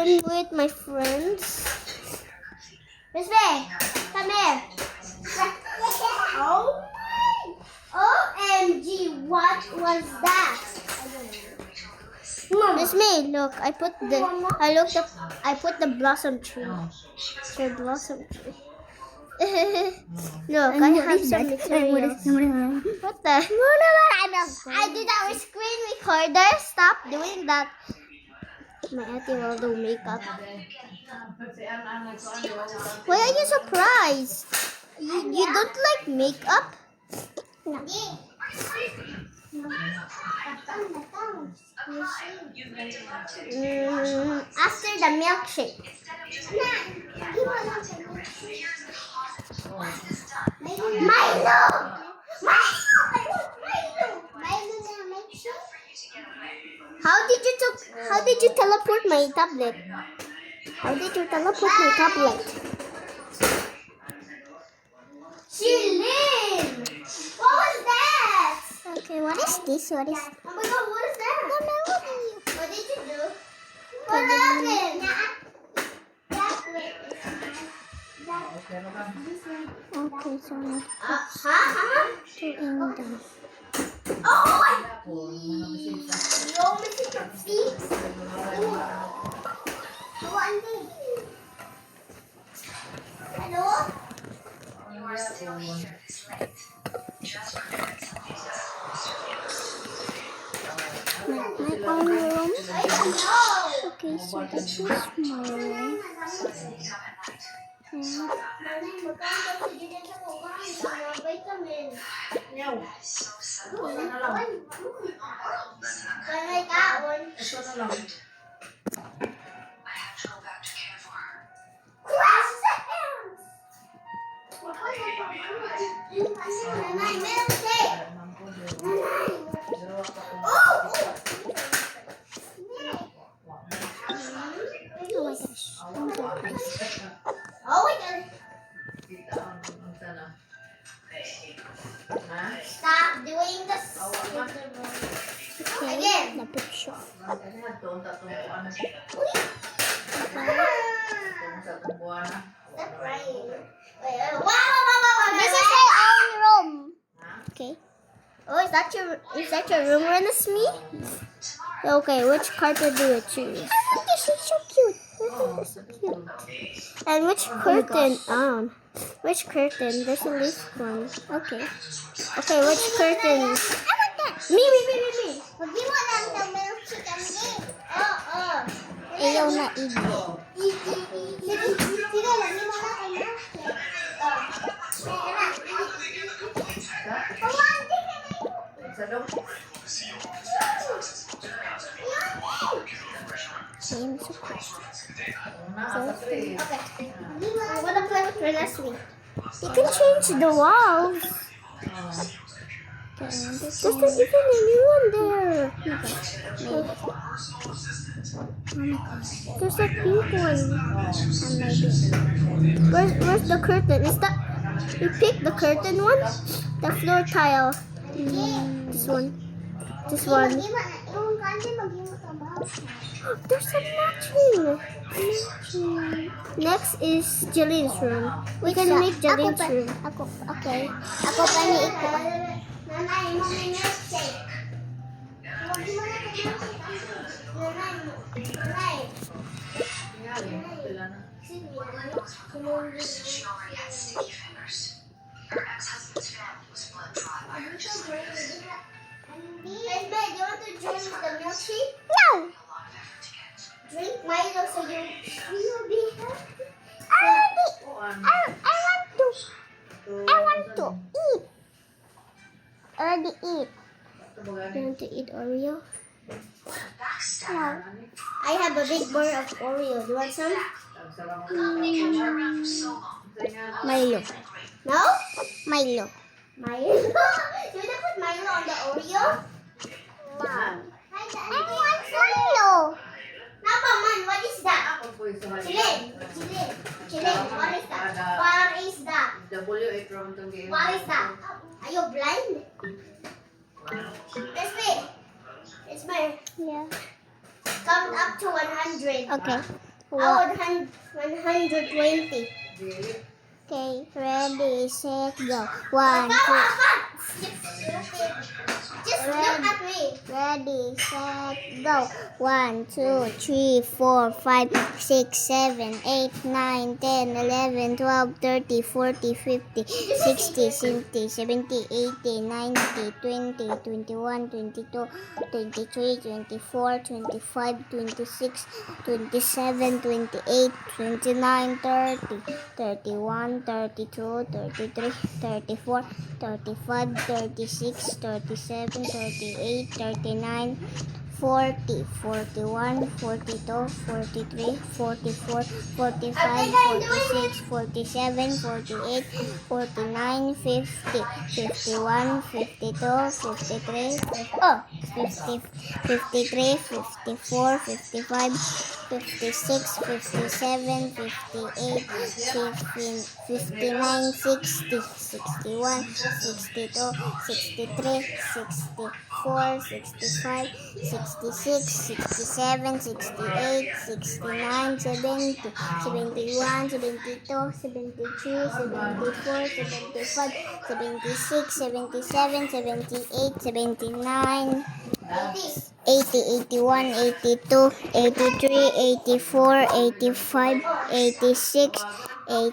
swim with my friends. Miss May, come here. Oh my! OMG, what was that? Miss May, look, I put the blossom tree. The blossom tree. Look, I have some materials. What the? I did our screen recorder. Stop doing that. My auntie will do makeup. Why are you surprised? You don't like makeup? No. After the milkshake. Milo! How did you teleport my tablet? How did you teleport my tablet? Shilin! What was that? Okay, what is this? What is? Oh my God, what is that? What did you do? What happened? Okay, so to end them. Oh! You almost hit your feet. Hello? My own room. Okay, so this is my room. Stop doing this. Again. The picture. Stop crying. This is my own room. Okay. Oh, is that your room, Renesmee? Okay, which carpet do you choose? Oh, this is so cute. This is so cute. And which curtain? Which curtain? There's a leaf one. Okay. Okay, which curtain? I want that. Me. Huwag mo lang daw milkshake ang game. Ayaw na ibo. Sige, lagi mo na kay milkshake. Same surprise. Okay. I want to play with Renesmee. You can change the walls. There's not even anyone there. There's a pink one. Where's the curtain? Is that you picked the curtain one? The floor tile. This one. This one. There's a matching. Next is Jalene's room. We can make Jalene's room. Okay. Ako pa ni ikaw. Nanay mo may milkshake. Huwag mo na kay milkshake. Nanay. She already had sticky fingers. Her ex-husband's family was blood dry by her just like this. Hey, babe, you want to drink the milkshake? No! A lot of effort to get. Drink Milo so you'll be happy. I want to eat. Already eat. You want to eat Oreo? Backstabber. I have a big bar of Oreo. Do you want some? They kept her around for so long. Milo. No? Milo. Milo? You want to put Milo on the Oreo? I want Milo. Napaman, what is that? Chilin, what is that? What is that? What is that? Are you blind? Let's wait. It's my Yeah. count up to 100. Okay. What? 120. Okay, ready, set, go. 1, 2. Just look at me. Ready, set, go. 1, 2, 3, 4, 5, 6, 7, 8, 9, 10, 11, 12, 13, 14, 15, 16, 17, 17, 18, 19, 20, 21, 22, 23, 24, 25, 26, 27, 28, 29, 30, 31, 32, 33, 34, 35, 36, 37, 38, 39, 40, 41, 42, 43, 44, 45, 46, 47, 48, 49, 50, 51, 52, 53, 50, 53, 54, 55, 56, 57, 58, 59, 60, 61, 62, 63, 64, 65, 66, 67, 68, 69, 70, 71, 72, 73, 74, 75, 76, 77, 78, 79, 80, 81, 82, 83, 84, 85, 86,